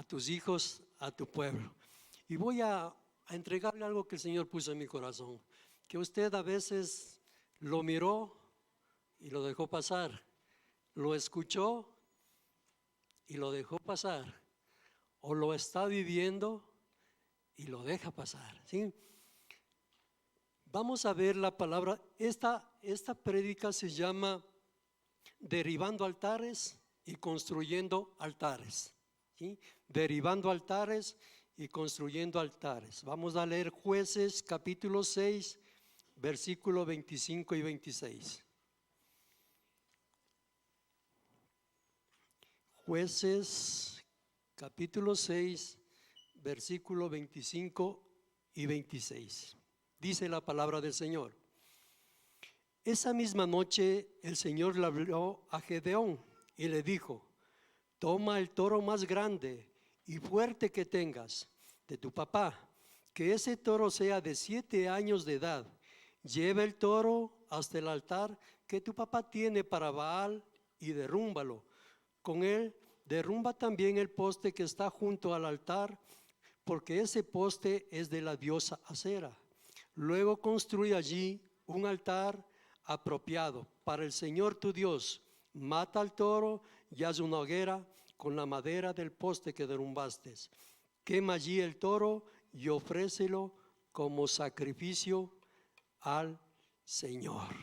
tus hijos, a tu pueblo. Y voy a entregarle algo que el Señor puso en mi corazón, que usted a veces lo miró y lo dejó pasar, lo escuchó y lo dejó pasar, o lo está viviendo y lo deja pasar, ¿sí? Vamos a ver la palabra. Esta prédica se llama derribando altares y construyendo altares, ¿sí? Derribando altares y construyendo altares. Vamos a leer Jueces capítulo 6, versículo 25 y 26. Jueces capítulo 6, versículo 25 y 26. Dice la palabra del Señor. Esa misma noche el Señor le habló a Gedeón y le dijo: toma el toro más grande y fuerte que tengas de tu papá, que ese toro sea de 7 años de edad. Lleva el toro hasta el altar que tu papá tiene para Baal y derrúmbalo. Con él derrumba también el poste que está junto al altar, porque ese poste es de la diosa Acera. Luego construye allí un altar apropiado para el Señor tu Dios. Mata al toro y haz una hoguera con la madera del poste que derrumbaste. Quema allí el toro y ofrécelo como sacrificio al Señor.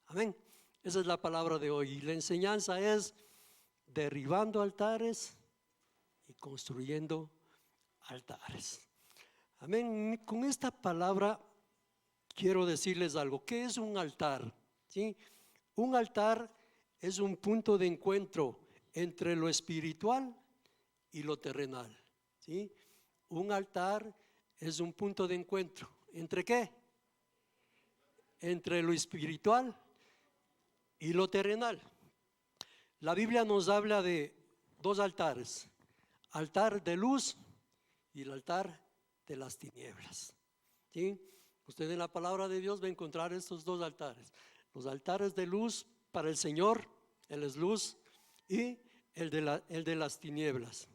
Amén. Esa es la palabra de hoy. Y la enseñanza es derribando altares y construyendo altares. Amén. Con esta palabra quiero decirles algo. ¿Qué es un altar? ¿Sí? Un altar es un punto de encuentro entre lo espiritual y lo terrenal, ¿sí? Un altar es un punto de encuentro. ¿Entre qué? Entre lo espiritual y lo terrenal. La Biblia nos habla de 2 altares: altar de luz y el altar de las tinieblas, ¿sí? Usted en la palabra de Dios va a encontrar estos 2 altares: los altares de luz para el Señor, Él es luz, y el de las tinieblas.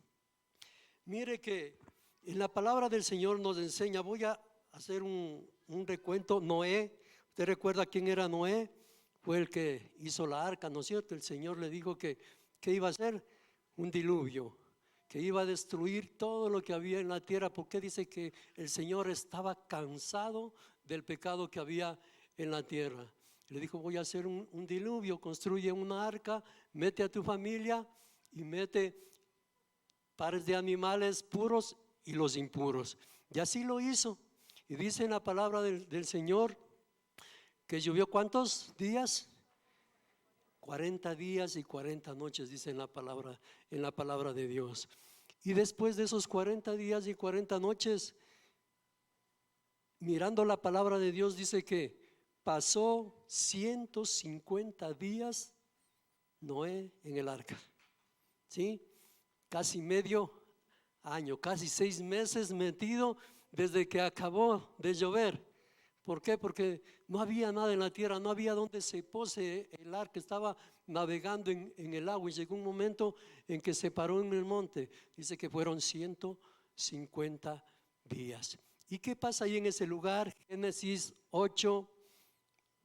Mire que en la palabra del Señor nos enseña. Voy a hacer un recuento. Noé, ¿usted recuerda quién era Noé? Fue el que hizo la arca, ¿no es cierto? El Señor le dijo que iba a hacer un diluvio, que iba a destruir todo lo que había en la tierra, porque dice que el Señor estaba cansado del pecado que había en la tierra. Le dijo: voy a hacer un diluvio, construye una arca, mete a tu familia y mete pares de animales puros y los impuros. Y así lo hizo. Y dice en la palabra del Señor que llovió ¿cuántos días? 40 días y 40 noches, dice en la palabra de Dios. Y después de esos 40 días y 40 noches, mirando la palabra de Dios, dice que pasó 150 días Noé en el arca, ¿sí? Casi medio año, casi 6 meses metido desde que acabó de llover. ¿Por qué? Porque no había nada en la tierra, no había donde se pose el arca. Estaba navegando en el agua y llegó un momento en que se paró en el monte. Dice que fueron 150 días. ¿Y qué pasa ahí en ese lugar? Génesis 8,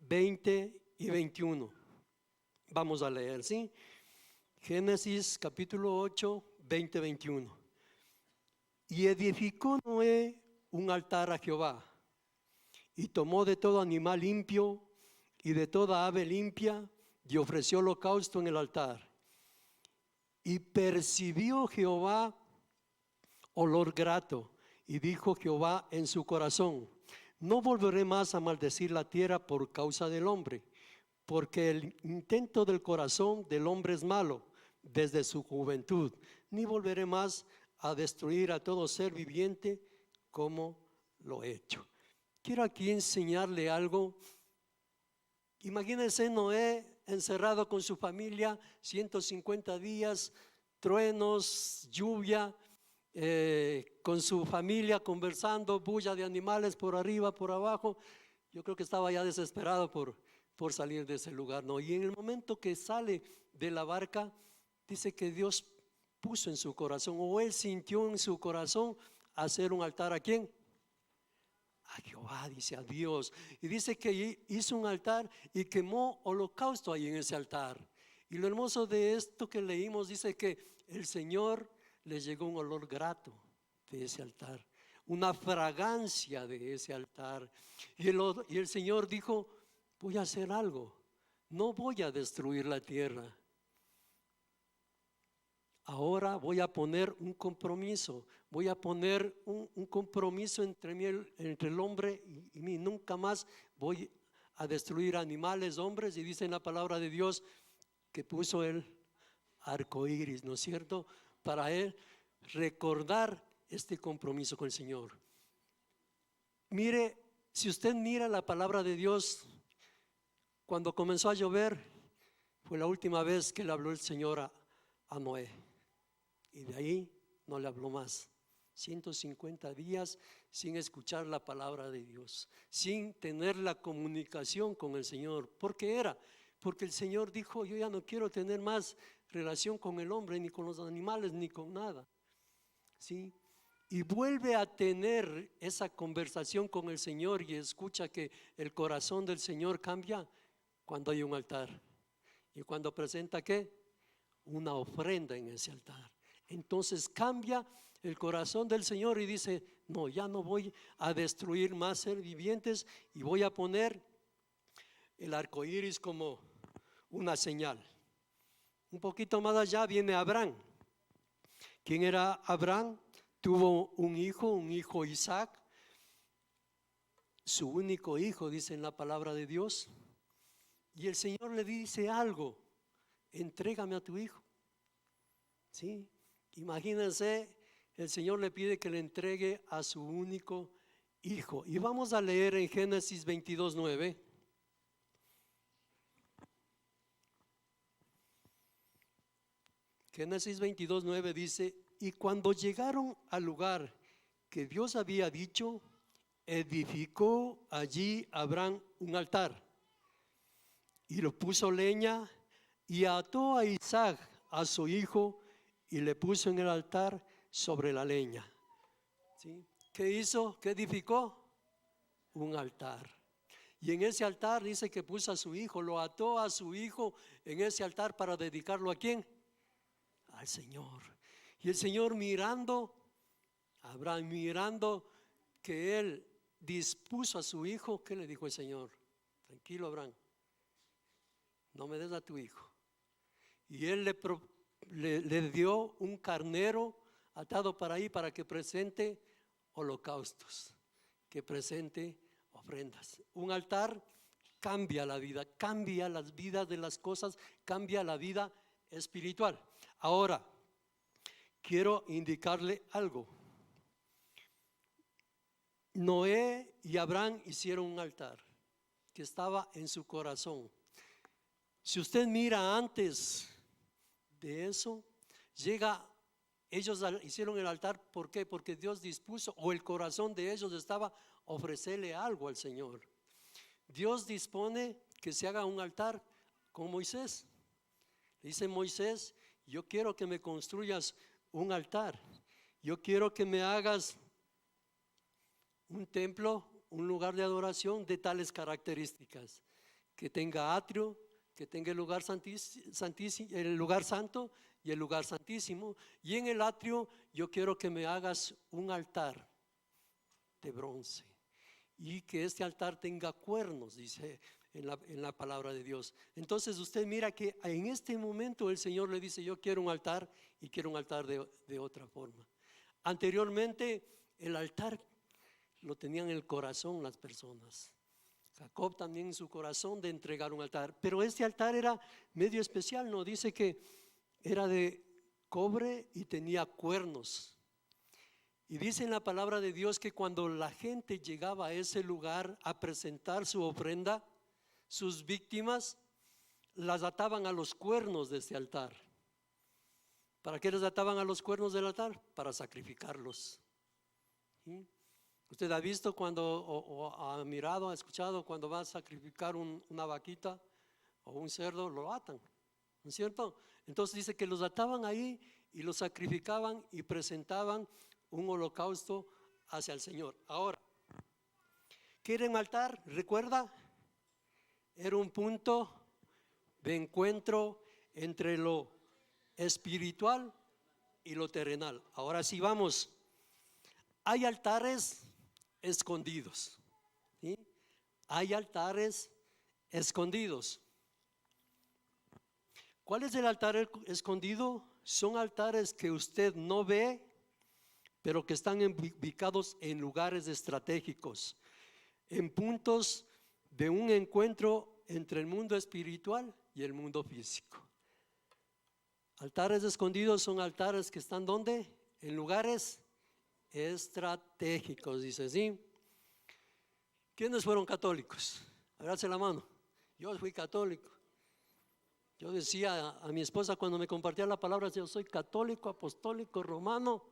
20 y 21. Vamos a leer, ¿sí? Génesis capítulo 8, 20, 21. Y edificó Noé un altar a Jehová, y tomó de todo animal limpio y de toda ave limpia, y ofreció holocausto en el altar. Y percibió Jehová olor grato, y dijo Jehová en su corazón: no volveré más a maldecir la tierra por causa del hombre, porque el intento del corazón del hombre es malo desde su juventud, ni volveré más a destruir a todo ser viviente como lo he hecho. Quiero aquí enseñarle algo. Imagínense Noé encerrado con su familia, 150 días, truenos, lluvia, con su familia conversando, bulla de animales por arriba, por abajo. Yo creo que estaba ya desesperado por salir de ese lugar, ¿no? Y en el momento que sale de la barca, dice que Dios puso en su corazón, o él sintió en su corazón hacer un altar. ¿A quién? A Jehová, dice, a Dios. Y dice que hizo un altar y quemó holocausto ahí en ese altar. Y lo hermoso de esto que leímos, dice que el Señor le llegó un olor grato de ese altar, una fragancia de ese altar. Y el Señor dijo: voy a hacer algo, no voy a destruir la tierra. Ahora voy a poner un compromiso, voy a poner un compromiso entre el hombre y mí. Nunca más voy a destruir animales, hombres. Y dice en la palabra de Dios que puso el arco iris, ¿no es cierto?, para él recordar este compromiso con el Señor. Mire, si usted mira la palabra de Dios, cuando comenzó a llover, fue la última vez que le habló el Señor a Noé. Y de ahí no le habló más. 150 días sin escuchar la palabra de Dios, sin tener la comunicación con el Señor. ¿Por qué era? Porque el Señor dijo: yo ya no quiero tener más relación con el hombre, ni con los animales, ni con nada. ¿Sí? Y vuelve a tener esa conversación con el Señor y escucha que el corazón del Señor cambia cuando hay un altar. Y cuando presenta ¿qué? Una ofrenda en ese altar. Entonces cambia el corazón del Señor y dice: no, ya no voy a destruir más seres vivientes, y voy a poner el arco iris como una señal. Un poquito más allá viene Abraham. ¿Quién era Abraham? Tuvo un hijo Isaac, su único hijo, dice en la palabra de Dios. Y el Señor le dice algo: entrégame a tu hijo. ¿Sí? Imagínense, el Señor le pide que le entregue a su único hijo. Y vamos a leer en Génesis 22:9. Génesis 22:9 dice: y cuando llegaron al lugar que Dios había dicho, edificó allí Abraham un altar, y lo puso leña, y ató a Isaac, a su hijo, y le puso en el altar sobre la leña. ¿Sí? ¿Qué hizo? ¿Qué edificó? Un altar. Y en ese altar dice que puso a su hijo, lo ató a su hijo en ese altar para dedicarlo ¿a quién? Al Señor. Y el Señor mirando, Abraham mirando que él dispuso a su hijo, ¿qué le dijo el Señor? Tranquilo, Abraham, no me des a tu hijo. Y él le dio un carnero atado para ahí, para que presente holocaustos, que presente ofrendas. Un altar cambia la vida, cambia las vidas de las cosas, cambia la vida espiritual. Ahora, quiero indicarle algo. Noé y Abraham hicieron un altar que estaba en su corazón. Si usted mira antes de eso, ellos hicieron el altar. ¿Por qué? Porque Dios dispuso, o el corazón de ellos estaba ofrecerle algo al Señor. Dios dispone que se haga un altar con Moisés. Le dice Moisés: yo quiero que me construyas un altar, yo quiero que me hagas un templo, un lugar de adoración de tales características, que tenga atrio, que tenga el lugar santísimo, el lugar santo y el lugar santísimo. Y en el atrio yo quiero que me hagas un altar de bronce, y que este altar tenga cuernos, dice en la palabra de Dios. Entonces usted mira que en este momento el Señor le dice: yo quiero un altar, y quiero un altar de otra forma. Anteriormente el altar lo tenían en el corazón las personas. Jacob también en su corazón de entregar un altar, pero este altar era medio especial, ¿no? Dice que era de cobre y tenía cuernos. Y dice en la palabra de Dios que cuando la gente llegaba a ese lugar a presentar su ofrenda, sus víctimas las ataban a los cuernos de este altar. ¿Para qué les ataban a los cuernos del altar? Para sacrificarlos. ¿Sí? Usted ha visto o ha mirado, ha escuchado cuando va a sacrificar una vaquita o un cerdo, lo atan, ¿no es cierto? Entonces dice que los ataban ahí y lo sacrificaban y presentaban un holocausto hacia el Señor. Ahora, ¿qué era un altar? ¿Recuerda? Era un punto de encuentro entre lo espiritual y lo terrenal. Ahora sí vamos. Hay altares escondidos, ¿sí? Hay altares escondidos. ¿Cuál es el altar escondido? Son altares que usted no ve, pero que están ubicados en lugares estratégicos, en puntos de un encuentro entre el mundo espiritual y el mundo físico. Altares escondidos son altares que están ¿dónde? En lugares estratégicos, dice, ¿sí? ¿Quiénes fueron católicos? Hágase la mano. Yo fui católico. Yo decía a mi esposa cuando me compartía la palabra, yo soy católico, apostólico, romano,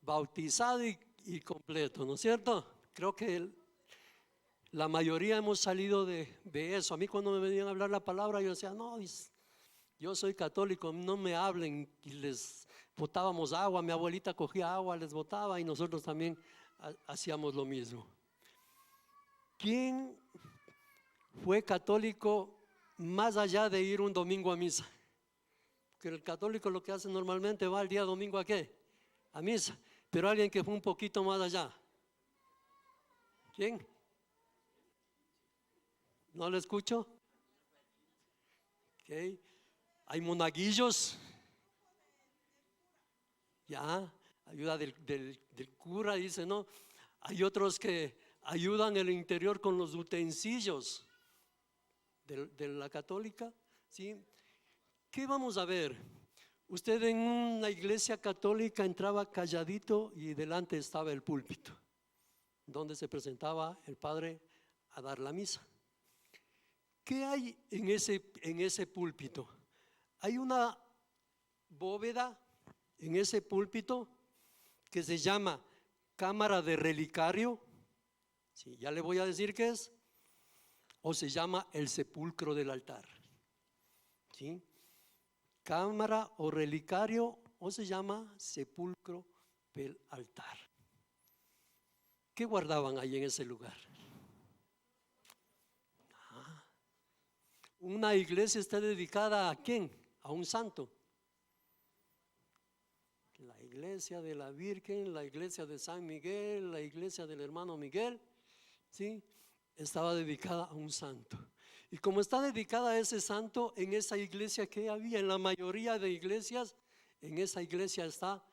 bautizado y completo, ¿no es cierto? Creo que la mayoría hemos salido de eso. A mí cuando me venían a hablar la palabra, yo decía, no, yo soy católico, no me hablen. Y les botábamos agua, mi abuelita cogía agua, les botaba y nosotros también hacíamos lo mismo. ¿Quién fue católico más allá de ir un domingo a misa? Porque el católico lo que hace normalmente va el día domingo ¿a qué? A misa. Pero alguien que fue un poquito más allá. ¿Quién? ¿No le escucho? Okay. Hay monaguillos. Ya, ayuda del cura, dice, ¿no? Hay otros que ayudan el interior con los utensilios de la católica, ¿sí? ¿Qué vamos a ver? Usted en una iglesia católica entraba calladito y delante estaba el púlpito, donde se presentaba el padre a dar la misa. ¿Qué hay en ese púlpito? Hay una bóveda en ese púlpito que se llama cámara de relicario, sí, ya le voy a decir qué es, o se llama el sepulcro del altar, ¿sí? Cámara o relicario o se llama sepulcro del altar. ¿Qué guardaban ahí en ese lugar? Una iglesia está dedicada ¿a quién? A un santo. La iglesia de la Virgen, la iglesia de San Miguel, la iglesia del hermano Miguel, ¿sí? Estaba dedicada a un santo. Y como está dedicada a ese santo, en esa iglesia que había, en la mayoría de iglesias, en esa iglesia está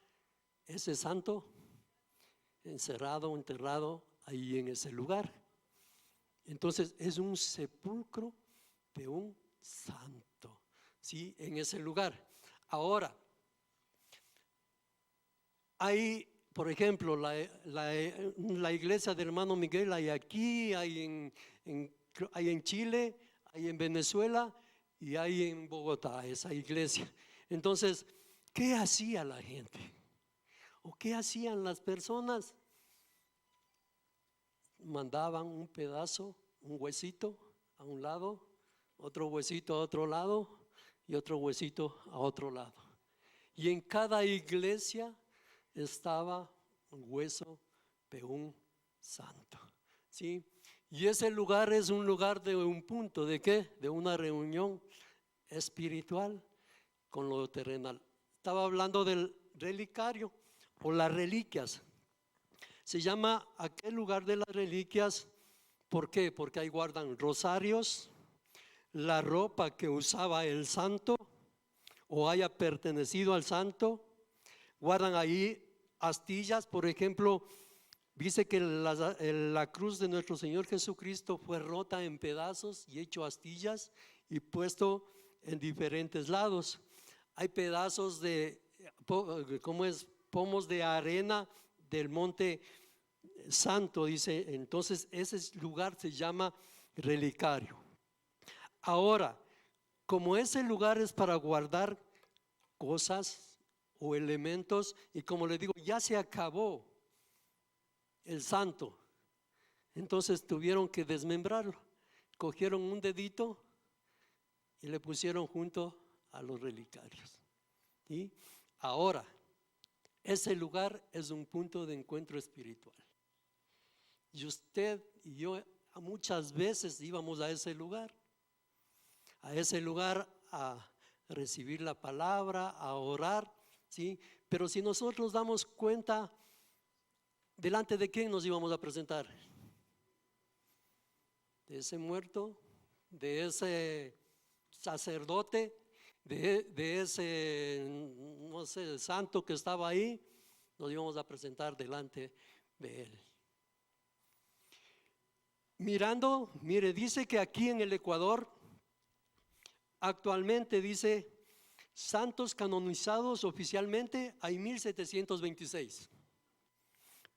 ese santo encerrado, enterrado ahí en ese lugar. Entonces es un sepulcro de un santo, ¿sí? En ese lugar. Ahora, hay, por ejemplo, la iglesia del hermano Miguel hay aquí, hay en Chile, hay en Venezuela y hay en Bogotá, esa iglesia. Entonces, ¿qué hacía la gente? ¿O qué hacían las personas? Mandaban un pedazo, un huesito a un lado, otro huesito a otro lado y otro huesito a otro lado. Y en cada iglesia estaba un hueso de un santo, ¿sí? Y ese lugar es un lugar de un punto, ¿de qué? De una reunión espiritual con lo terrenal. Estaba hablando del relicario o las reliquias. Se llama aquel lugar de las reliquias, ¿por qué? Porque ahí guardan rosarios, la ropa que usaba el santo o haya pertenecido al santo, guardan ahí astillas, por ejemplo, dice que la cruz de nuestro Señor Jesucristo fue rota en pedazos y hecho astillas y puesto en diferentes lados. Hay pedazos de, ¿cómo es? Pomos de arena del monte santo, dice. Entonces ese lugar se llama relicario. Ahora, como ese lugar es para guardar cosas o elementos, y como le digo, ya se acabó el santo, entonces tuvieron que desmembrarlo. Cogieron un dedito y le pusieron junto a los relicarios. ¿sí? Ahora, ese lugar es un punto de encuentro espiritual. Y usted y yo muchas veces íbamos a ese lugar a recibir la palabra, a orar, ¿sí? Pero si nosotros damos cuenta, ¿delante de quién nos íbamos a presentar? De ese muerto, de ese sacerdote, de ese, no sé, santo que estaba ahí, nos íbamos a presentar delante de él. Mirando, mire, dice que aquí en el Ecuador, actualmente dice, santos canonizados oficialmente hay 1726.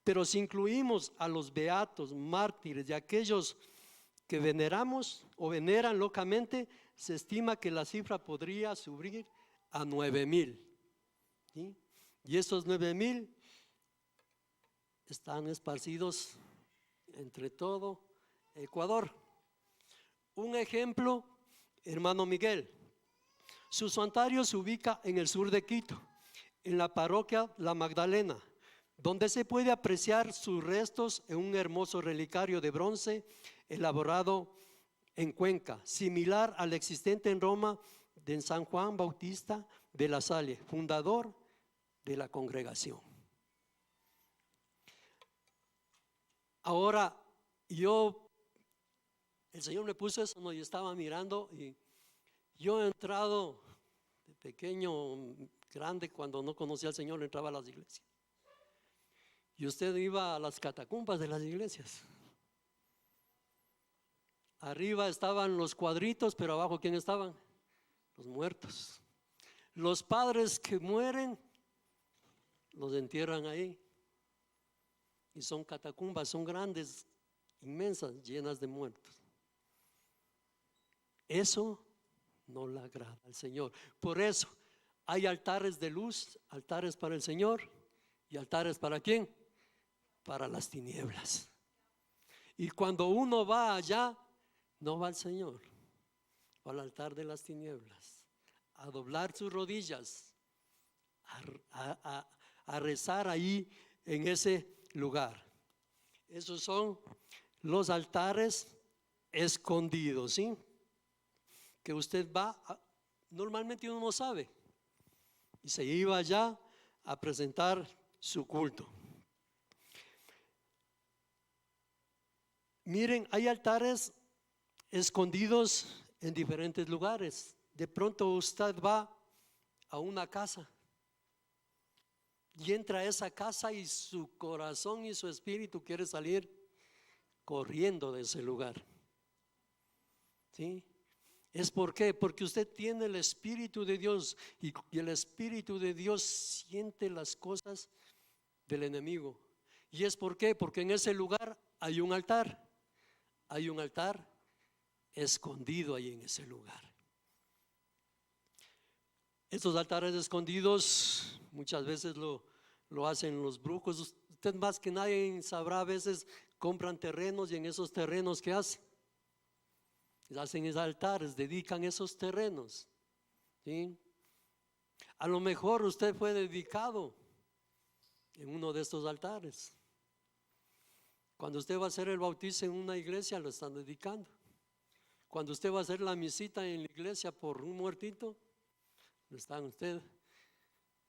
Pero si incluimos a los beatos, mártires y aquellos que veneramos o veneran locamente, se estima que la cifra podría subir a 9,000. ¿Sí? Y esos 9,000 están esparcidos entre todo Ecuador. Un ejemplo, hermano Miguel, su santuario se ubica en el sur de Quito, en la parroquia La Magdalena, donde se puede apreciar sus restos en un hermoso relicario de bronce elaborado en Cuenca, similar al existente en Roma de San Juan Bautista de la Salle, fundador de la congregación. Ahora, el Señor me puso eso, ¿no? Yo estaba mirando y yo he entrado de pequeño, grande, cuando no conocía al Señor, entraba a las iglesias. Y usted iba a las catacumbas de las iglesias. Arriba estaban los cuadritos, pero abajo ¿quién estaban? Los muertos. Los padres que mueren, los entierran ahí. Y son catacumbas, son grandes, inmensas, llenas de muertos. Eso no le agrada al Señor. Por eso hay altares de luz, altares para el Señor. ¿Y altares para quién? Para las tinieblas. Y cuando uno va allá, no va al Señor, va al altar de las tinieblas, a doblar sus rodillas, a rezar ahí en ese lugar. Esos son los altares escondidos, ¿sí? Que usted va, normalmente uno no sabe, y se iba allá a presentar su culto. Miren, hay altares escondidos en diferentes lugares. De pronto usted va a una casa y entra a esa casa y su corazón y su espíritu quiere salir corriendo de ese lugar. ¿Sí? ¿Es por qué? Porque usted tiene el Espíritu de Dios y el Espíritu de Dios siente las cosas del enemigo. ¿Y es por qué? Porque en ese lugar hay un altar. Hay un altar escondido ahí en ese lugar. Estos altares escondidos muchas veces lo hacen los brujos. Usted más que nadie sabrá, a veces compran terrenos y en esos terrenos ¿qué hacen? Hacen esos altares, dedican esos terrenos, ¿sí? A lo mejor usted fue dedicado en uno de estos altares. Cuando usted va a hacer el bautizo en una iglesia, lo están dedicando. Cuando usted va a hacer la misita en la iglesia por un muertito, lo están usted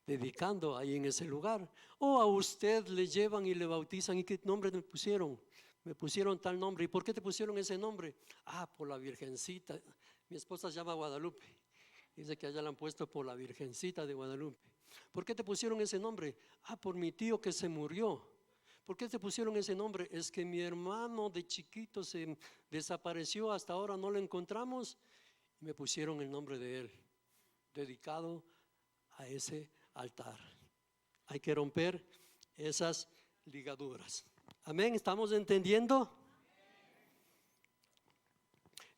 dedicando ahí en ese lugar. O a usted le llevan y le bautizan. ¿Y qué nombre me pusieron? Me pusieron tal nombre. ¿Y por qué te pusieron ese nombre? Por la Virgencita. Mi esposa se llama Guadalupe. Dice que allá la han puesto por la Virgencita de Guadalupe. ¿Por qué te pusieron ese nombre? Por mi tío que se murió. ¿Por qué te pusieron ese nombre? Es que mi hermano de chiquito se desapareció, hasta ahora no lo encontramos, y me pusieron el nombre de él, dedicado a ese altar. Hay que romper esas ligaduras. Amén, ¿estamos entendiendo?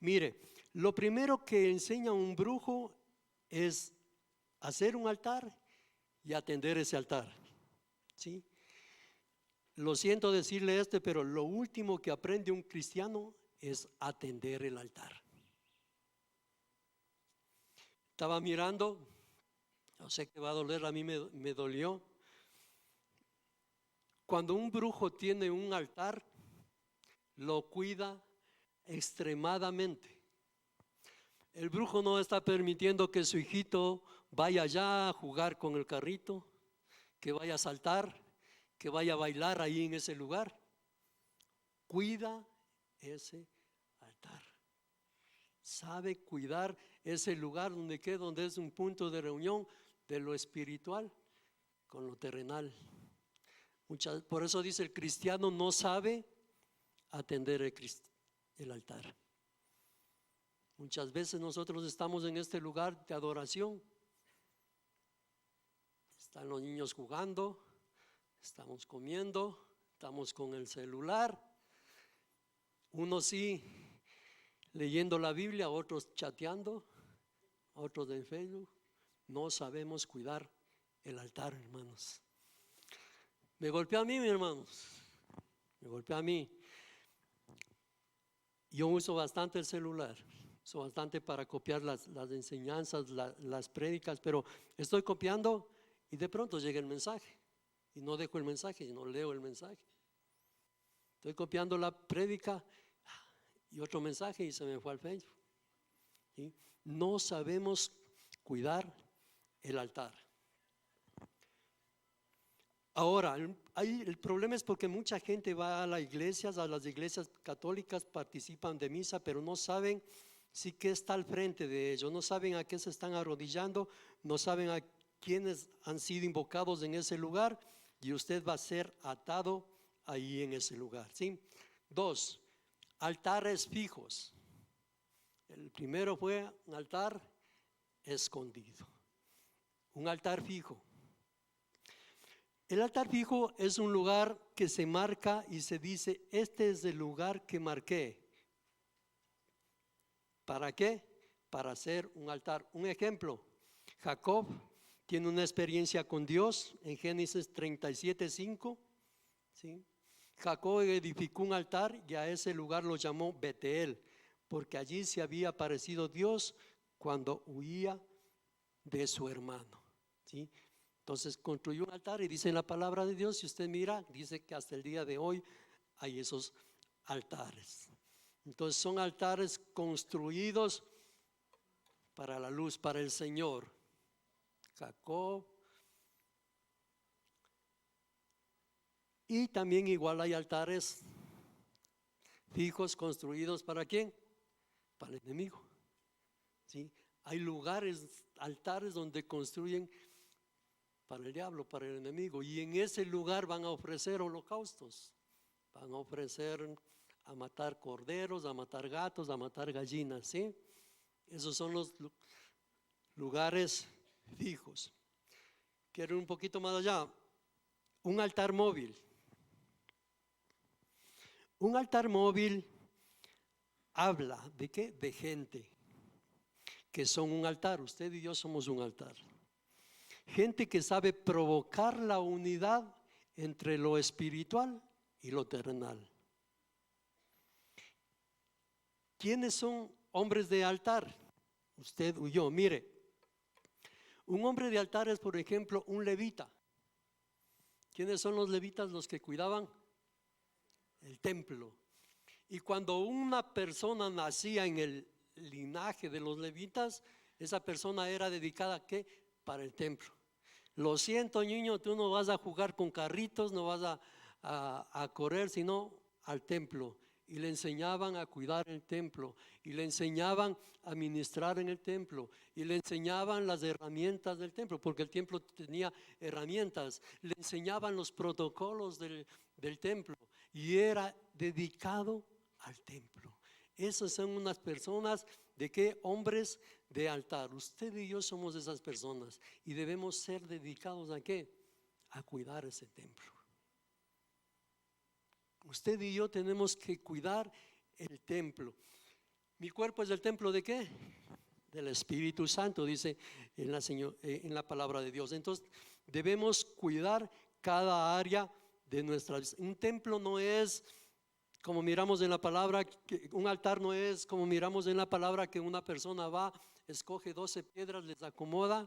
Mire, lo primero que enseña un brujo es hacer un altar y atender ese altar, ¿sí? Lo siento decirle pero lo último que aprende un cristiano es atender el altar. Estaba mirando Yo sé que va a doler, a mí me dolió. Cuando un brujo tiene un altar, lo cuida extremadamente. El brujo no está permitiendo que su hijito vaya allá a jugar con el carrito, que vaya a saltar, que vaya a bailar ahí en ese lugar. Cuida ese altar. Sabe cuidar ese lugar donde es un punto de reunión de lo espiritual con lo terrenal. Por eso dice, el cristiano no sabe atender el altar. Muchas veces nosotros estamos en este lugar de adoración. Están los niños jugando, estamos comiendo, estamos con el celular. Unos sí leyendo la Biblia, otros chateando, otros en Facebook. No sabemos cuidar el altar, hermanos. Me golpeó a mí, mis hermanos. Me golpeó a mí. Yo uso bastante el celular. Uso bastante para copiar las enseñanzas, las prédicas, pero estoy copiando y de pronto llega el mensaje. Y no dejo el mensaje, no leo el mensaje. Estoy copiando la prédica y otro mensaje y se me fue al Facebook. ¿Sí? No sabemos cuidar el altar. Ahora, el problema es porque mucha gente va a las iglesias católicas, participan de misa, pero no saben si qué está al frente de ellos, no saben a qué se están arrodillando, no saben a quiénes han sido invocados en ese lugar, y usted va a ser atado ahí en ese lugar. ¿Sí? 2, altares fijos. El primero fue un altar escondido, un altar fijo. El altar fijo es un lugar que se marca y se dice, este es el lugar que marqué. ¿Para qué? Para hacer un altar. Un ejemplo, Jacob tiene una experiencia con Dios en Génesis 37:5. ¿Sí? Jacob edificó un altar y a ese lugar lo llamó Betel, porque allí se había aparecido Dios cuando huía de su hermano. ¿Sí? Entonces construyó un altar y dice en la palabra de Dios, si usted mira, dice que hasta el día de hoy hay esos altares. Entonces son altares construidos para la luz, para el Señor. Jacob. Y también igual hay altares fijos construidos ¿para quién? Para el enemigo. ¿Sí? Hay lugares, altares donde construyen para el diablo, para el enemigo, y en ese lugar van a ofrecer holocaustos, van a ofrecer a matar corderos, a matar gatos, a matar gallinas, ¿sí? Esos son los lugares fijos. Quiero ir un poquito más allá. Un altar móvil. Un altar móvil habla de qué? De gente que son un altar. Usted y yo somos un altar. Gente que sabe provocar la unidad entre lo espiritual y lo terrenal. ¿Quiénes son hombres de altar? Usted y yo. Mire, un hombre de altar es, por ejemplo, un levita. ¿Quiénes son los levitas? Los que cuidaban el templo. Y cuando una persona nacía en el linaje de los levitas, esa persona era dedicada ¿a qué? Para el templo. Lo siento, niño, tú no vas a jugar con carritos, no vas a correr, sino al templo. Y le enseñaban a cuidar el templo, y le enseñaban a ministrar en el templo, y le enseñaban las herramientas del templo, porque el templo tenía herramientas. Le enseñaban los protocolos del templo, y era dedicado al templo. Esas son unas personas de qué? Hombres de altar. Usted y yo somos esas personas y debemos ser dedicados a qué? A cuidar ese templo. Usted y yo tenemos que cuidar el templo. Mi cuerpo es el templo ¿de qué? Del Espíritu Santo, dice en la palabra de Dios. Entonces debemos cuidar cada área de nuestra vida. Un templo no es como miramos en la palabra, un altar no es como miramos en la palabra que una persona va, escoge 12 piedras, les acomoda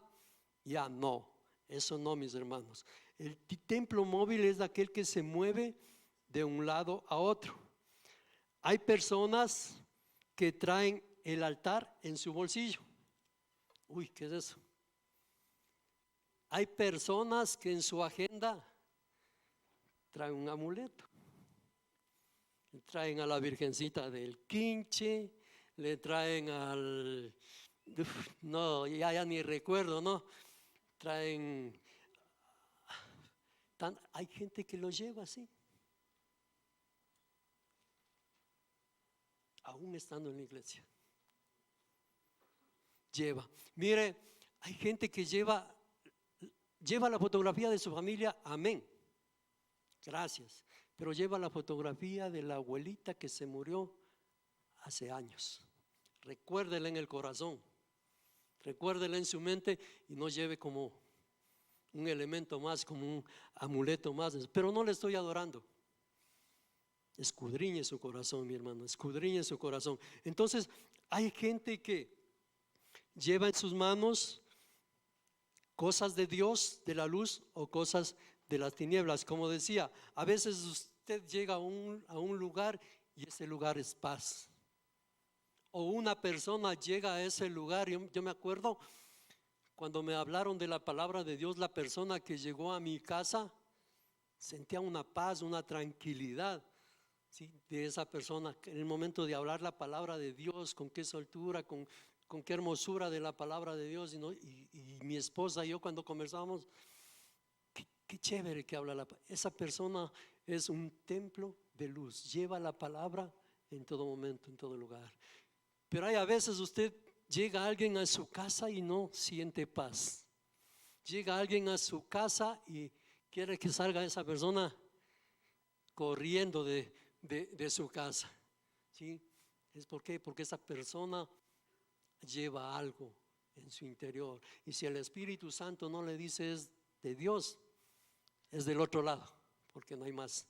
Ya no, eso no, mis hermanos. El templo móvil es aquel que se mueve de un lado a otro. Hay personas que traen el altar en su bolsillo. Uy, ¿qué es eso? Hay personas que en su agenda traen un amuleto. Traen a la Virgencita del Quinche, le traen al... no, ya ni recuerdo, ¿no? Traen... hay gente que lo lleva así. Aún estando en la iglesia. Lleva. Mire, hay gente que lleva la fotografía de su familia, amén. Gracias. Pero lleva la fotografía de la abuelita que se murió hace años. Recuérdela en el corazón. Recuérdela en su mente y no lleve como un elemento más, como un amuleto más. Pero no le estoy adorando. Escudriñe su corazón, mi hermano, escudriñe su corazón. Entonces, hay gente que lleva en sus manos cosas de Dios, de la luz, o cosas de las tinieblas. Como decía, a veces usted llega a un lugar y ese lugar es paz. O una persona llega a ese lugar. Yo me acuerdo cuando me hablaron de la palabra de Dios, la persona que llegó a mi casa sentía una paz, una tranquilidad, ¿sí?, de esa persona. En el momento de hablar la palabra de Dios, con qué soltura, con qué hermosura de la palabra de Dios. Y mi esposa y yo, cuando conversábamos, qué chévere que habla esa persona. Es un templo de luz, lleva la palabra en todo momento, en todo lugar. Pero hay a veces usted llega alguien a su casa y no siente paz. Llega alguien a su casa y quiere que salga esa persona corriendo de su casa, ¿sí? ¿Es por qué? Porque esa persona lleva algo en su interior. Y si el Espíritu Santo no le dice es de Dios, es del otro lado, porque no hay más.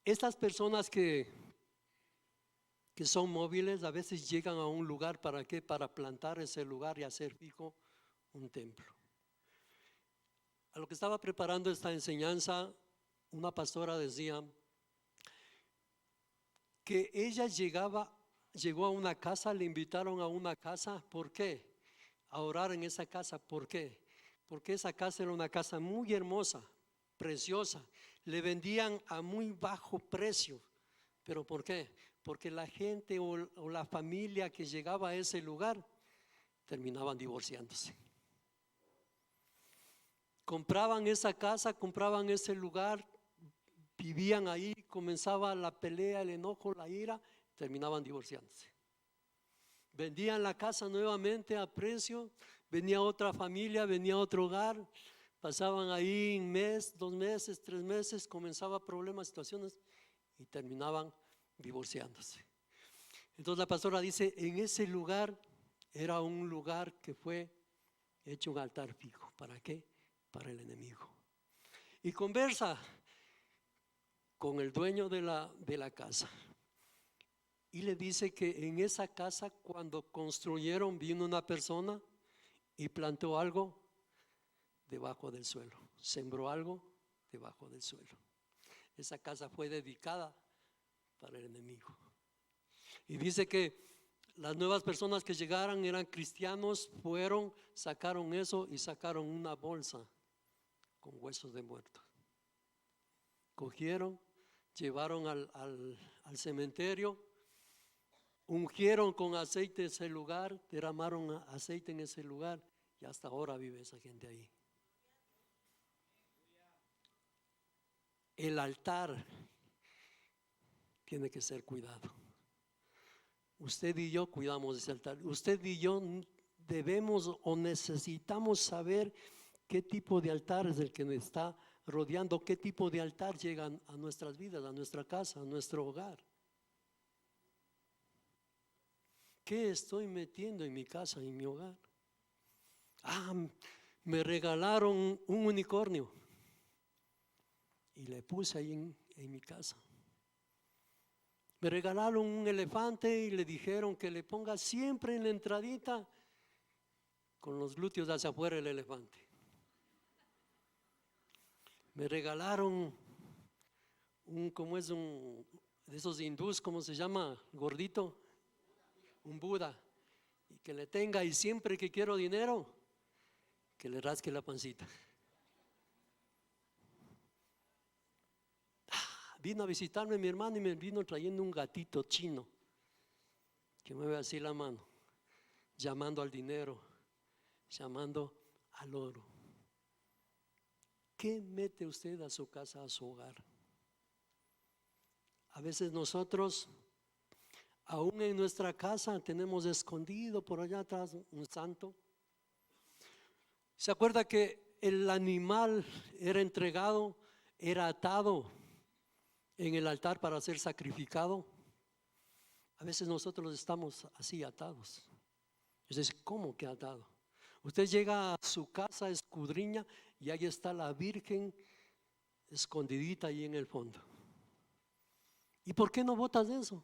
Estas personas que son móviles a veces llegan a un lugar, ¿para qué? Para plantar ese lugar y hacer fijo un templo. A lo que estaba preparando esta enseñanza, una pastora decía que ella llegó a una casa, le invitaron a una casa. ¿Por qué? A orar en esa casa. ¿Por qué? Porque esa casa era una casa muy hermosa, preciosa. Le vendían a muy bajo precio. ¿Pero por qué? Porque la gente o la familia que llegaba a ese lugar terminaban divorciándose. Compraban esa casa, compraban ese lugar, vivían ahí, comenzaba la pelea, el enojo, la ira, terminaban divorciándose. Vendían la casa nuevamente a precio, venía otra familia, venía otro hogar, pasaban ahí un mes, 2 meses, 3 meses, comenzaba problemas, situaciones y terminaban divorciándose. Entonces la pastora dice, en ese lugar era un lugar que fue hecho un altar fijo. ¿Para qué? Para el enemigo. Y conversa con el dueño de la casa y le dice que en esa casa, cuando construyeron, vino una persona y plantó algo debajo del suelo, sembró algo debajo del suelo. Esa casa fue dedicada para el enemigo. Y dice que las nuevas personas que llegaron eran cristianos, fueron, sacaron eso y sacaron una bolsa con huesos de muertos. Cogieron, llevaron al cementerio, ungieron con aceite ese lugar, derramaron aceite en ese lugar y hasta ahora vive esa gente ahí. El altar tiene que ser cuidado. Usted y yo cuidamos ese altar. Usted y yo debemos o necesitamos saber qué tipo de altar es el que nos está rodeando, qué tipo de altar llega a nuestras vidas, a nuestra casa, a nuestro hogar. ¿Qué estoy metiendo en mi casa, en mi hogar? Me regalaron un unicornio y le puse ahí en mi casa. Me regalaron un elefante y le dijeron que le ponga siempre en la entradita con los glúteos hacia afuera el elefante. Me regalaron ¿cómo es un de esos hindús, cómo se llama? Gordito, un Buda, y que le tenga, y siempre que quiero dinero, que le rasque la pancita. Vino a visitarme mi hermano y me vino trayendo un gatito chino que mueve así la mano, llamando al dinero, llamando al oro. ¿Qué mete usted a su casa, a su hogar? A veces nosotros, aún en nuestra casa, tenemos escondido por allá atrás un santo. ¿Se acuerda que el animal era entregado, era atado en el altar para ser sacrificado? A veces nosotros estamos así atados. Entonces, ¿cómo que atado? Usted llega a su casa, escudriña, y ahí está la Virgen escondidita ahí en el fondo. ¿Y por qué no botas eso?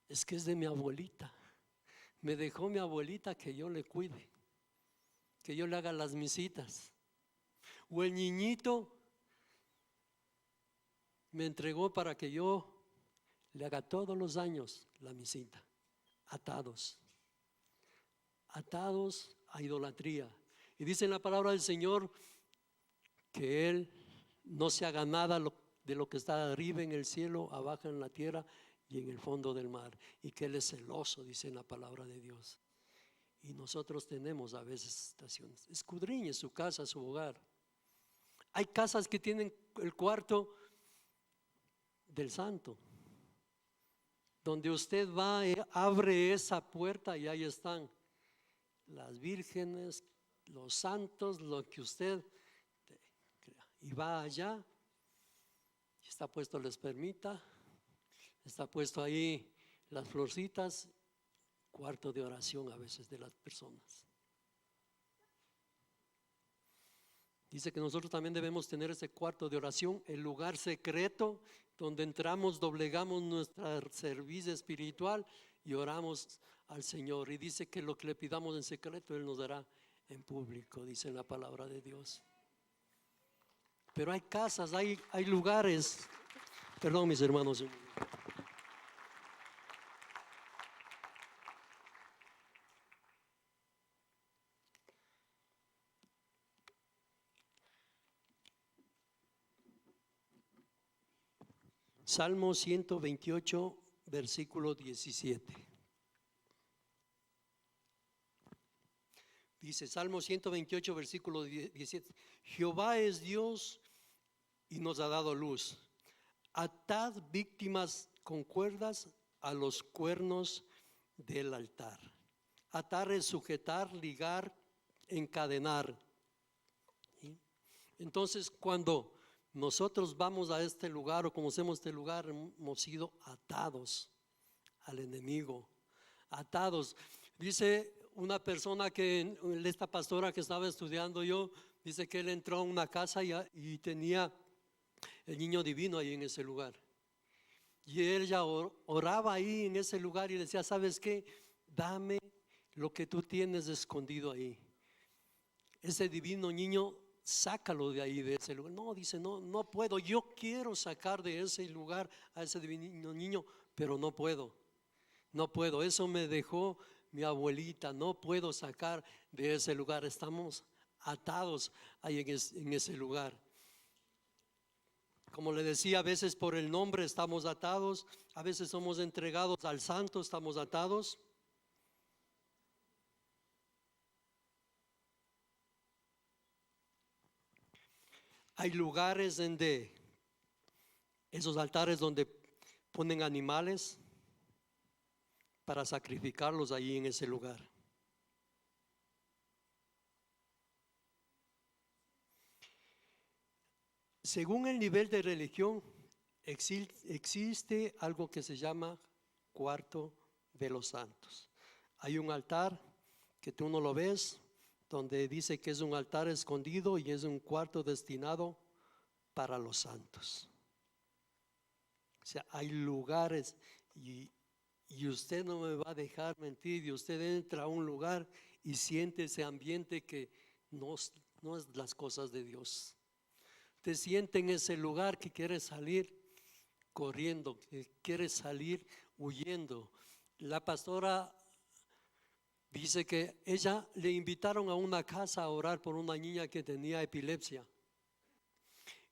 Es que es de mi abuelita. Me dejó mi abuelita que yo le cuide, que yo le haga las misitas. O el niñito me entregó para que yo le haga todos los años la misita. Atados, atados a idolatría. Y dice en la palabra del Señor que Él no se haga nada de lo que está arriba en el cielo, abajo en la tierra y en el fondo del mar. Y que Él es celoso, dice en la palabra de Dios. Y nosotros tenemos a veces estaciones. Escudriñe su casa, su hogar. Hay casas que tienen el cuarto del santo, donde usted va, abre esa puerta y ahí están las vírgenes, los santos, lo que usted crea. Y va allá, está puesto les permita, está puesto ahí las florcitas, cuarto de oración a veces de las personas. Dice que nosotros también debemos tener ese cuarto de oración, el lugar secreto donde entramos, doblegamos nuestra servicio espiritual y oramos al Señor. Y dice que lo que le pidamos en secreto Él nos dará en público, dice la palabra de Dios. Pero hay casas, hay lugares. Perdón, mis hermanos. Salmo 128, versículo 17. Dice Salmo 128, versículo 17. Jehová es Dios y nos ha dado luz. Atad víctimas con cuerdas a los cuernos del altar. Atar es sujetar, ligar, encadenar. ¿Sí? Entonces, cuando nosotros vamos a este lugar o conocemos este lugar, hemos sido atados al enemigo, atados. Dice una persona que, esta pastora que estaba estudiando yo, dice que él entró a una casa y tenía el niño divino ahí en ese lugar. Y ella oraba ahí en ese lugar y decía, ¿sabes qué? Dame lo que tú tienes escondido ahí. Ese divino niño, sácalo de ahí, de ese lugar. No, dice, no puedo. Yo quiero sacar de ese lugar a ese divino niño, pero no puedo. No puedo. Eso me dejó mi abuelita. No puedo sacar de ese lugar. Estamos atados ahí en ese lugar. Como le decía, a veces por el nombre estamos atados, a veces somos entregados al santo, estamos atados. Hay lugares donde, esos altares donde ponen animales para sacrificarlos ahí en ese lugar. Según el nivel de religión, existe algo que se llama cuarto de los santos. Hay un altar que tú no lo ves, donde dice que es un altar escondido y es un cuarto destinado para los santos. O sea, hay lugares y usted no me va a dejar mentir, y usted entra a un lugar y siente ese ambiente que no es las cosas de Dios. Usted siente en ese lugar que quiere salir corriendo, que quiere salir huyendo. La pastora dice que ella le invitaron a una casa a orar por una niña que tenía epilepsia.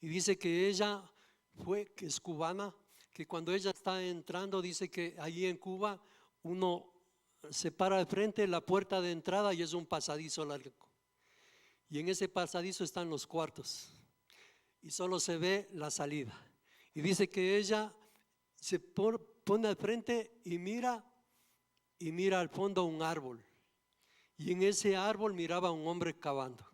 Y dice que ella que es cubana, que cuando ella está entrando, dice que allí en Cuba uno se para de frente de la puerta de entrada y es un pasadizo largo. Y en ese pasadizo están los cuartos y solo se ve la salida. Y dice que ella se pone al frente y mira al fondo un árbol. Y en ese árbol miraba a un hombre cavando.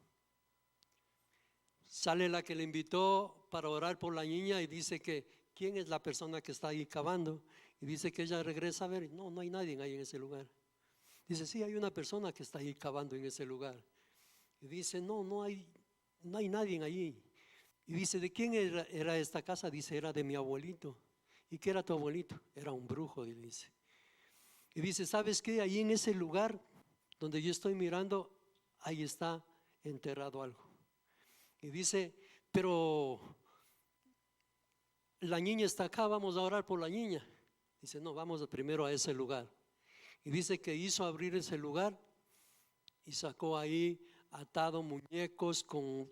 Sale la que le invitó para orar por la niña y dice que ¿quién es la persona que está ahí cavando? Y dice que ella regresa a ver, no hay nadie ahí en ese lugar. Dice, sí, hay una persona que está ahí cavando en ese lugar. Y dice, no hay nadie allí. Y dice, ¿de quién era esta casa? Dice, era de mi abuelito. ¿Y qué era tu abuelito? Era un brujo, dice. Y dice, ¿sabes qué? Ahí en ese lugar donde yo estoy mirando, ahí está enterrado algo. Y dice, pero la niña está acá, vamos a orar por la niña. Dice, no, vamos primero a ese lugar. Y dice que hizo abrir ese lugar y sacó ahí atado muñecos con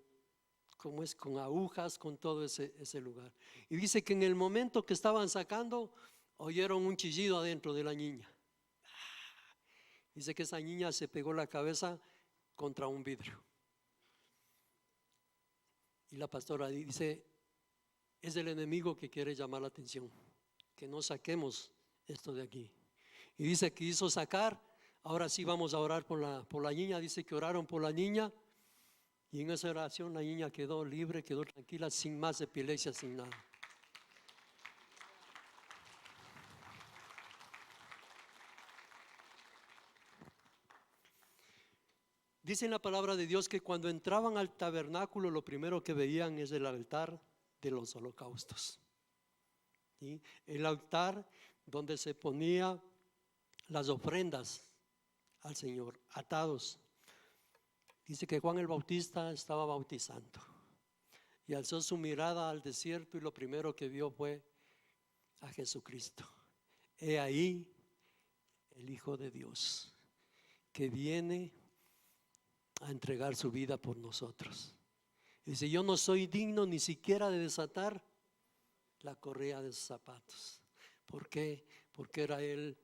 agujas, con todo ese lugar. Y dice que en el momento que estaban sacando, oyeron un chillido adentro de la niña. Dice que esa niña se pegó la cabeza contra un vidrio. Y la pastora dice, es el enemigo que quiere llamar la atención, que no saquemos esto de aquí. Y dice que hizo sacar, ahora sí vamos a orar por la niña. Dice que oraron por la niña y en esa oración la niña quedó libre, quedó tranquila, sin más epilepsia, sin nada. Dice en la palabra de Dios que cuando entraban al tabernáculo lo primero que veían es el altar de los holocaustos. ¿Sí? El altar donde se ponía las ofrendas al Señor, atados. Dice que Juan el Bautista estaba bautizando y alzó su mirada al desierto y lo primero que vio fue a Jesucristo. He ahí el Hijo de Dios que viene a entregar su vida por nosotros. Dice, yo no soy digno ni siquiera de desatar la correa de sus zapatos. ¿Por qué? Porque era Él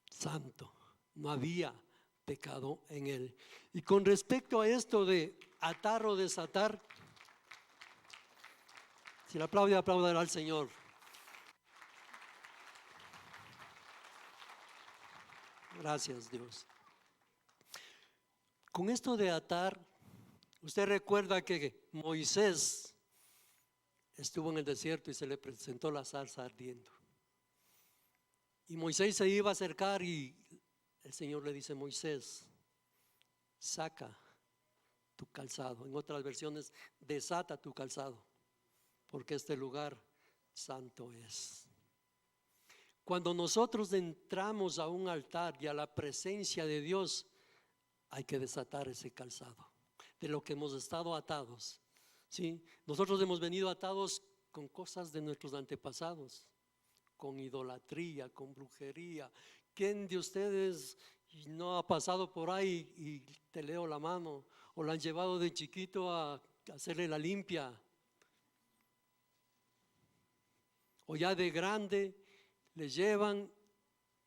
santo, no había pecado en Él. Y con respecto a esto de atar o desatar, si le aplaude, aplaudirá al Señor. Gracias, Dios. Con esto de atar, usted recuerda que Moisés estuvo en el desierto y se le presentó la zarza ardiendo. Y Moisés se iba a acercar y el Señor le dice, Moisés, saca tu calzado. En otras versiones, desata tu calzado, porque este lugar santo es. Cuando nosotros entramos a un altar y a la presencia de Dios, hay que desatar ese calzado de lo que hemos estado atados. ¿Sí? Nosotros hemos venido atados con cosas de nuestros antepasados, con idolatría, con brujería. ¿Quién de ustedes no ha pasado por ahí y te leo la mano? O la han llevado de chiquito a hacerle la limpia. O ya de grande le llevan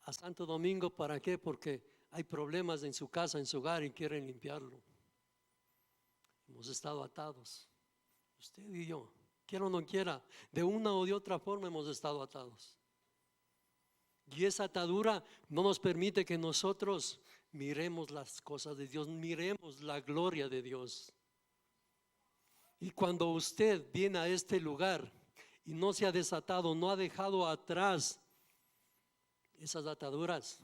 a Santo Domingo. ¿Para qué? Porque hay problemas en su casa, en su hogar y quieren limpiarlo. Hemos estado atados, usted y yo, quiera o no quiera, de una o de otra forma hemos estado atados. Y esa atadura no nos permite que nosotros miremos las cosas de Dios, miremos la gloria de Dios. Y cuando usted viene a este lugar y no se ha desatado, no ha dejado atrás esas ataduras,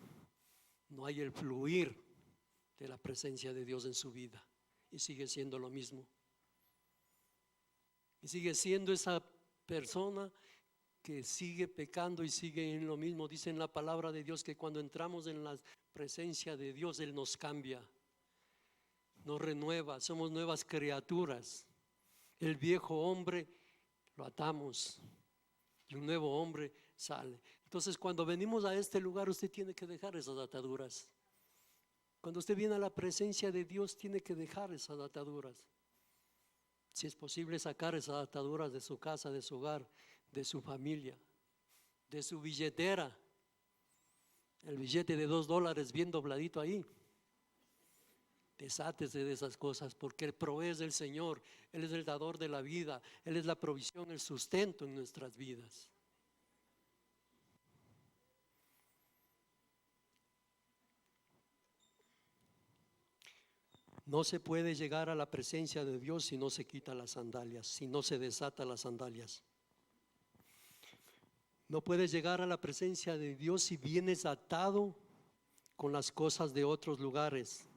no hay el fluir de la presencia de Dios en su vida. Y sigue siendo lo mismo. Y sigue siendo esa persona que sigue pecando y sigue en lo mismo. Dice en la palabra de Dios que cuando entramos en la presencia de Dios, Él nos cambia, nos renueva, somos nuevas criaturas. El viejo hombre lo atamos y un nuevo hombre sale. Entonces, cuando venimos a este lugar, usted tiene que dejar esas ataduras. Cuando usted viene a la presencia de Dios, tiene que dejar esas ataduras. Si es posible, sacar esas ataduras de su casa, de su hogar, de su familia, de su billetera. El billete de $2 bien dobladito ahí. Desátese de esas cosas, porque el provee es del Señor. Él es el dador de la vida. Él es la provisión, el sustento en nuestras vidas. No se puede llegar a la presencia de Dios si no se quita las sandalias, si no se desata las sandalias. No puedes llegar a la presencia de Dios si vienes atado con las cosas de otros lugares,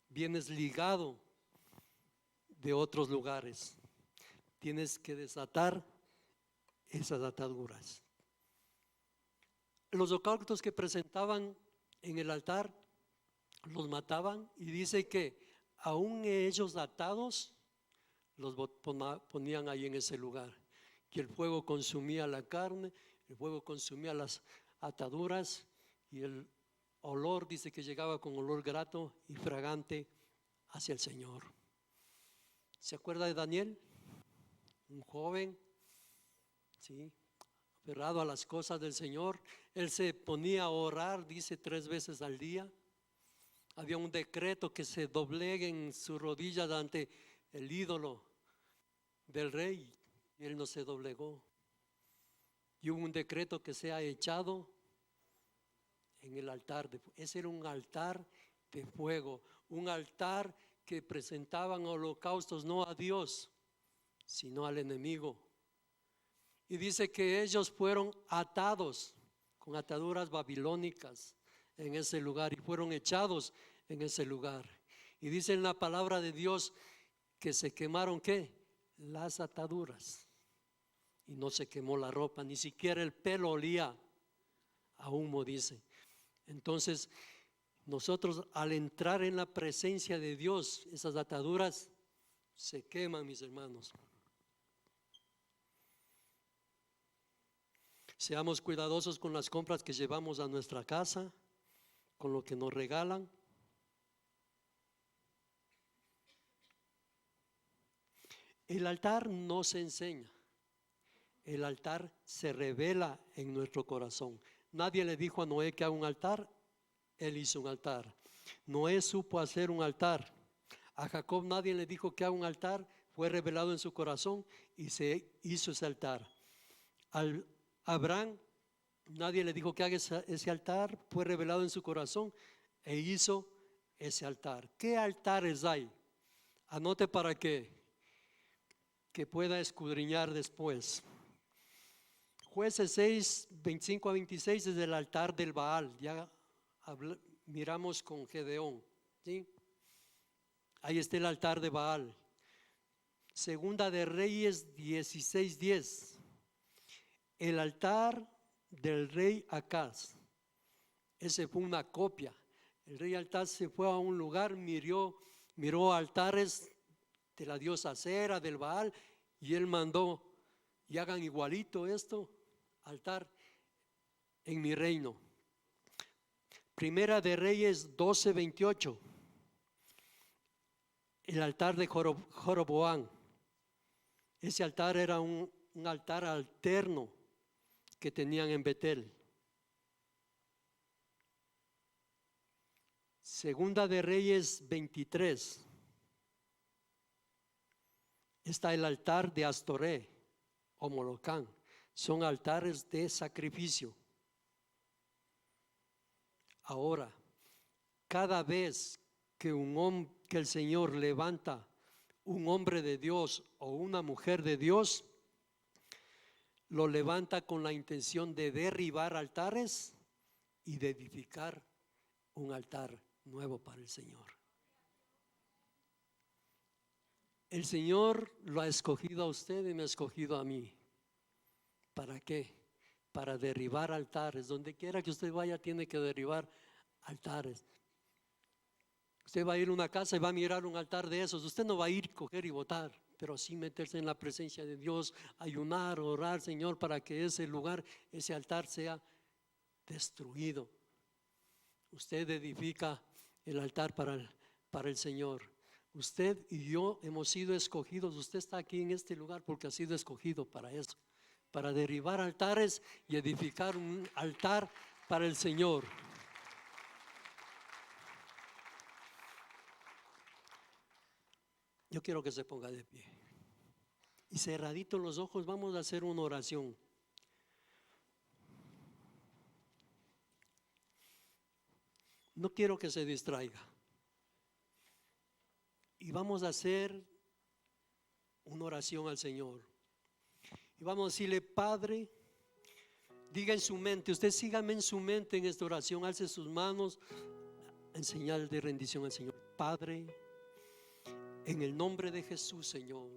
vienes ligado de otros lugares. Tienes que desatar esas ataduras. Los holocaustos que presentaban en el altar los mataban, y dice que aún ellos atados los ponían ahí en ese lugar, que el fuego consumía la carne, el fuego consumía las ataduras, y el olor dice que llegaba con olor grato y fragante hacia el Señor. ¿Se acuerda de Daniel? Un joven, ¿sí?, aferrado a las cosas del Señor. Él se ponía a orar, dice, 3 veces al día. Había un decreto que se dobleguen sus rodillas ante el ídolo del rey, y él no se doblegó. Y hubo un decreto que sea echado en el altar. Ese era un altar de fuego, un altar que presentaban holocaustos no a Dios, sino al enemigo. Y dice que ellos fueron atados con ataduras babilónicas en ese lugar, y fueron echados en ese lugar. Y dice en la palabra de Dios que se quemaron, ¿qué? Las ataduras, y no se quemó la ropa, ni siquiera el pelo olía a humo, dice. Entonces, nosotros al entrar en la presencia de Dios, esas ataduras se queman, mis hermanos. Seamos cuidadosos con las compras que llevamos a nuestra casa, con lo que nos regalan. El altar no se enseña, el altar se revela en nuestro corazón. Nadie le dijo a Noé que haga un altar, él hizo un altar. Noé supo hacer un altar. A Jacob nadie le dijo que haga un altar, fue revelado en su corazón y se hizo ese altar. Al Abraham nadie le dijo que haga ese altar, fue revelado en su corazón e hizo ese altar. ¿Qué altares hay? Anote para que pueda escudriñar después. Jueces 6, 25 a 26 es el altar del Baal. Ya miramos con Gedeón, ¿sí? Ahí está el altar de Baal. Segunda de Reyes 16:10, el altar del rey Acaz. Ese fue una copia. El rey Acaz se fue a un lugar, miró altares de la diosa Acera, del Baal, y él mandó: y hagan igualito esto, altar en mi reino. Primera de Reyes 12:28, el altar de Joroboam. Ese altar era un altar alterno que tenían en Betel. Segunda de Reyes 23, está el altar de Astoré o Molocán. Son altares de sacrificio. Ahora, cada vez que el Señor levanta un hombre de Dios o una mujer de Dios, lo levanta con la intención de derribar altares y de edificar un altar nuevo para el Señor. El Señor lo ha escogido a usted y me ha escogido a mí ¿Para qué? Para derribar altares. Donde quiera que usted vaya tiene que derribar altares. Usted va a ir a una casa y va a mirar un altar de esos. Usted no va a ir, coger y botar, pero sí meterse en la presencia de Dios, ayunar, orar, Señor, para que ese lugar, ese altar sea destruido. Usted edifica el altar para el Señor. Usted y yo hemos sido escogidos. Usted está aquí en este lugar porque ha sido escogido para eso, para derribar altares y edificar un altar para el Señor. Yo quiero que se ponga de pie y cerraditos los ojos vamos a hacer una oración. No quiero que se distraiga. Y vamos a hacer una oración al Señor. Y vamos a decirle: Padre, diga en su mente, usted sígame en su mente en esta oración, alce sus manos en señal de rendición al Señor. Padre, en el nombre de Jesús, Señor,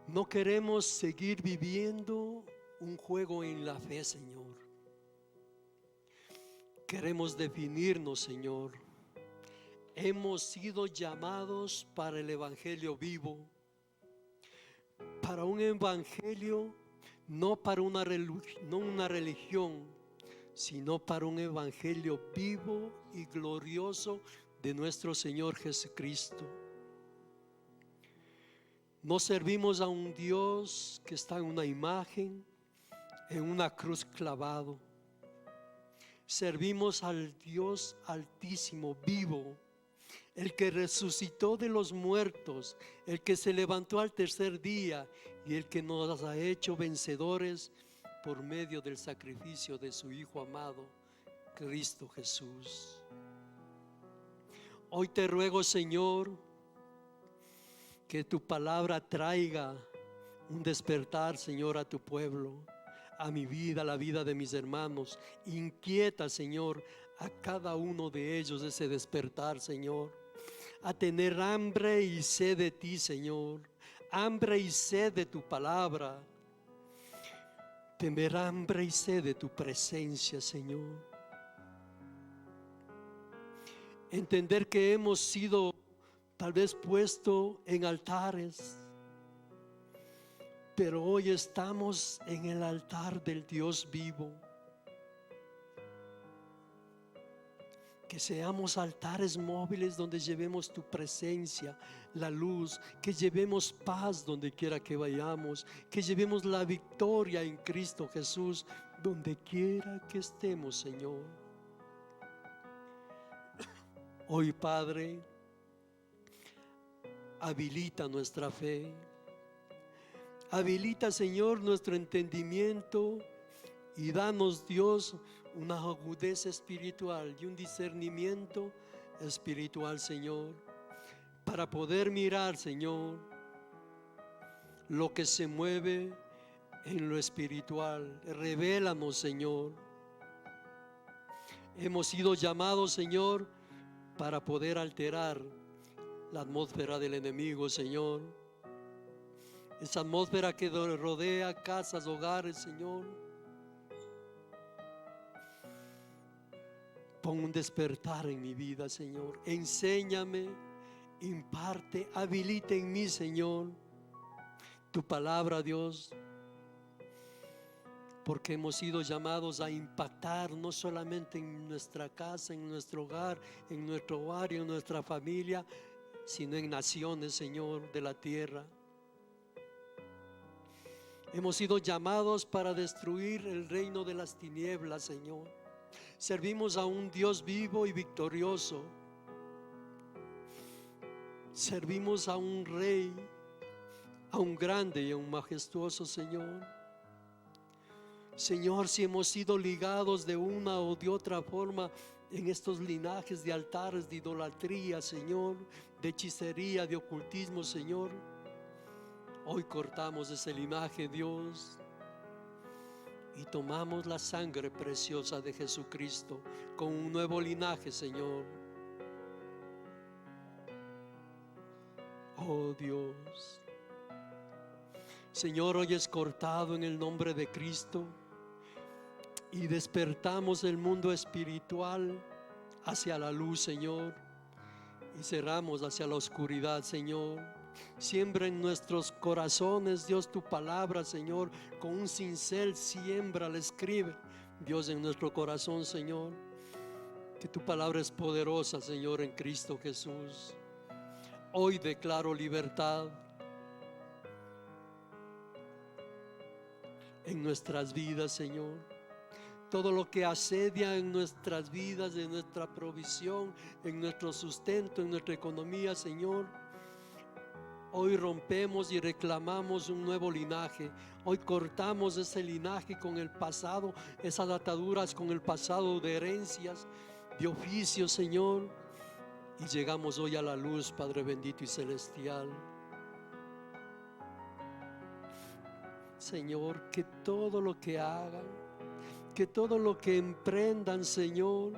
no queremos seguir viviendo un juego en la fe, Señor. Queremos definirnos, Señor. Hemos sido llamados para el evangelio vivo, para un evangelio, no para una religión, sino para un evangelio vivo y glorioso de nuestro Señor Jesucristo. No servimos a un Dios que está en una imagen, en una cruz clavado. Servimos al Dios altísimo, vivo, el que resucitó de los muertos, el que se levantó al tercer día y el que nos ha hecho vencedores por medio del sacrificio de su Hijo amado, Cristo Jesús. Hoy te ruego, Señor, que tu palabra traiga un despertar, Señor, a tu pueblo, a mi vida, a la vida de mis hermanos. Inquieta, Señor, a cada uno de ellos ese despertar, Señor, a tener hambre y sed de ti, Señor, hambre y sed de tu palabra, tener hambre y sed de tu presencia, Señor. Entender que hemos sido tal vez puesto en altares, pero hoy estamos en el altar del Dios vivo. Que seamos altares móviles donde llevemos tu presencia, la luz, que llevemos paz donde quiera que vayamos, que llevemos la victoria en Cristo Jesús donde quiera que estemos, Señor. Hoy, Padre, habilita nuestra fe, habilita, Señor, nuestro entendimiento y danos, Dios, una agudeza espiritual y un discernimiento espiritual, Señor, para poder mirar, Señor, lo que se mueve en lo espiritual. Revélanos, Señor. Hemos sido llamados, Señor, para poder alterar la atmósfera del enemigo, Señor. Esa atmósfera que rodea casas, hogares, Señor. Pon un despertar en mi vida, Señor. Enséñame, imparte, habilita en mí, Señor, tu palabra, Dios. Porque hemos sido llamados a impactar no solamente en nuestra casa, en nuestro hogar, en nuestro barrio, en nuestra familia, sino en naciones, Señor, de la tierra. Hemos sido llamados para destruir el reino de las tinieblas, Señor. Servimos a un Dios vivo y victorioso. Servimos a un Rey, a un grande y a un majestuoso Señor. Señor, si hemos sido ligados de una o de otra forma en estos linajes de altares, de idolatría, Señor, de hechicería, de ocultismo, Señor, hoy cortamos ese linaje, Dios, y tomamos la sangre preciosa de Jesucristo con un nuevo linaje, Señor. Oh Dios, Señor, hoy es cortado en el nombre de Cristo y despertamos el mundo espiritual hacia la luz, Señor, y cerramos hacia la oscuridad, Señor. Siembra en nuestros corazones, Dios, tu palabra, Señor, con un cincel, siembra, la escribe, Dios, en nuestro corazón, Señor. Que tu palabra es poderosa, Señor, en Cristo Jesús. Hoy declaro libertad en nuestras vidas, Señor. Todo lo que asedia en nuestras vidas, en nuestra provisión, en nuestro sustento, en nuestra economía, Señor, hoy rompemos y reclamamos un nuevo linaje. Hoy cortamos ese linaje con el pasado, esas ataduras con el pasado de herencias, de oficios, Señor, y llegamos hoy a la luz, Padre bendito y celestial. Señor, que todo lo que hagan, que todo lo que emprendan, Señor,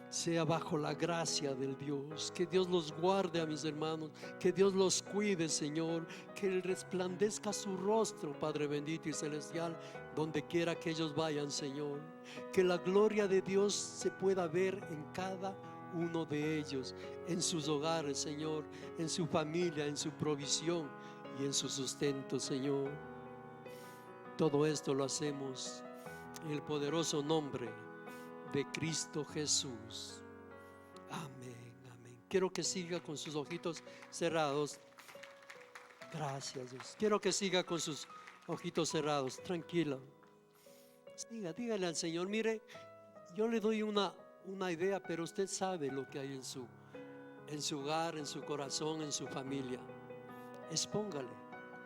sea bajo la gracia del Dios. Que Dios los guarde a mis hermanos, que Dios los cuide, Señor, que resplandezca su rostro, Padre bendito y celestial, donde quiera que ellos vayan, Señor. Que la gloria de Dios se pueda ver en cada uno de ellos, en sus hogares, Señor, en su familia, en su provisión y en su sustento, Señor. Todo esto lo hacemos en el poderoso nombre de Cristo Jesús. Amén, amén. Quiero que siga con sus ojitos cerrados. Gracias, Dios. Quiero que siga con sus ojitos cerrados. Tranquilo. Dígale al Señor, mire, yo le doy una idea, pero usted sabe lo que hay en su hogar, en su corazón, en su familia. Expóngale.